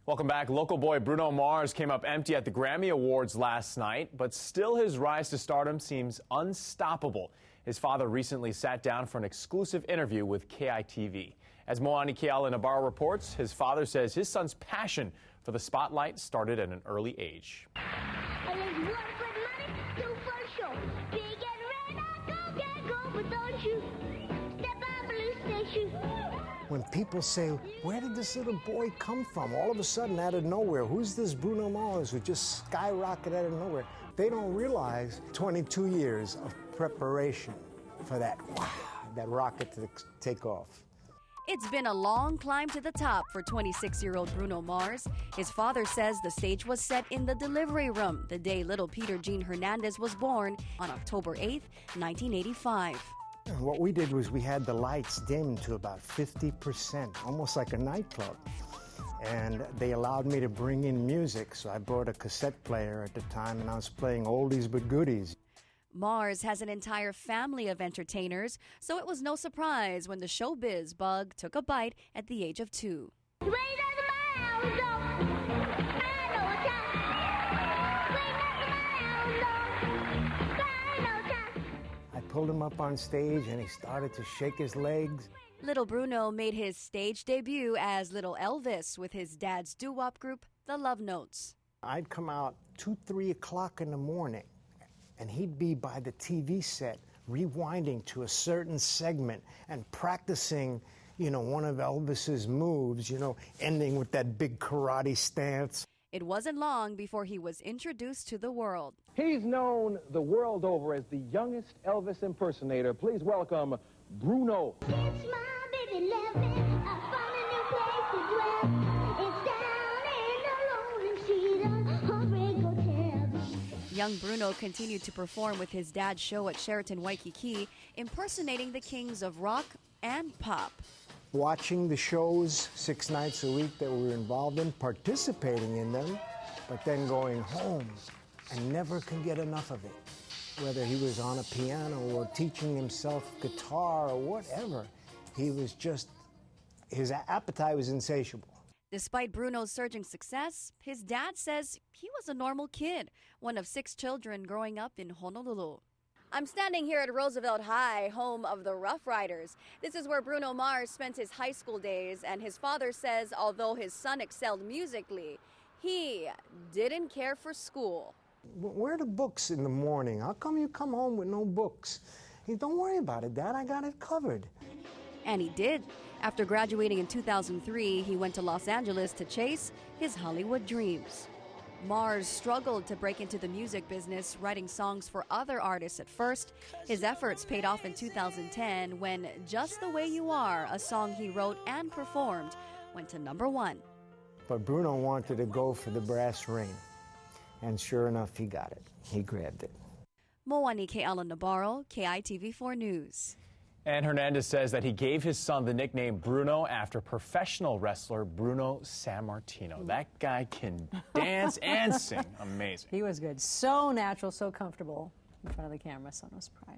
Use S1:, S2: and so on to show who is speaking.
S1: Welcome back. Local boy Bruno Mars came up empty at the Grammy Awards last night, but still his rise to stardom seems unstoppable. His father recently sat down for an exclusive interview with KITV. As Moani Keala Navarro reports, his father says his son's passion for the spotlight started at an early age.
S2: When people say, where did this little boy come from? All of a sudden, out of nowhere, who's this Bruno Mars who just skyrocketed out of nowhere? They don't realize 22 years of preparation for that rocket to take off.
S3: It's been a long climb to the top for 26-year-old Bruno Mars. His father says the stage was set in the delivery room the day little Peter Gene Hernandez was born on October 8, 1985.
S2: What we did was we had the lights dimmed to about 50%, almost like a nightclub. And they allowed me to bring in music, so I brought a cassette player at the time, and I was playing oldies but goodies.
S3: Mars has an entire family of entertainers, so it was no surprise when the showbiz bug took a bite at the age of 2.
S2: I pulled him up on stage and he started to shake his legs.
S3: Little Bruno made his stage debut as Little Elvis with his dad's doo-wop group, the Love Notes.
S2: I'd come out 2, 3 o'clock in the morning and he'd be by the TV set rewinding to a certain segment and practicing, one of Elvis's moves, ending with that big karate stance.
S3: It wasn't long before he was introduced to the world.
S4: He's known the world over as the youngest Elvis impersonator. Please welcome Bruno.
S3: Young Bruno continued to perform with his dad's show at Sheraton Waikiki, impersonating the kings of rock and pop.
S2: Watching the shows 6 nights a week that we were involved in, participating in them, but then going home and never can get enough of it. Whether he was on a piano or teaching himself guitar or whatever, his appetite was insatiable.
S3: Despite Bruno's surging success, his dad says he was a normal kid, one of 6 children growing up in Honolulu. I'm standing here at Roosevelt High, home of the Rough Riders. This is where Bruno Mars spent his high school days, and his father says although his son excelled musically, he didn't care for school.
S2: Where are the books in the morning? How come you come home with no books? Hey, don't worry about it, Dad. I got it covered.
S3: And he did. After graduating in 2003, he went to Los Angeles to chase his Hollywood dreams. Mars struggled to break into the music business, writing songs for other artists at first. His efforts paid off in 2010 when Just the Way You Are, a song he wrote and performed, went to #1.
S2: But Bruno wanted to go for the brass ring. And sure enough, he got it. He grabbed it.
S3: Moani Keala Navarro, KITV4 News.
S1: And Hernandez says that he gave his son the nickname Bruno after professional wrestler Bruno Sammartino. That guy can dance and sing. Amazing.
S5: He was good. So natural, so comfortable in front of the camera. Son was pride.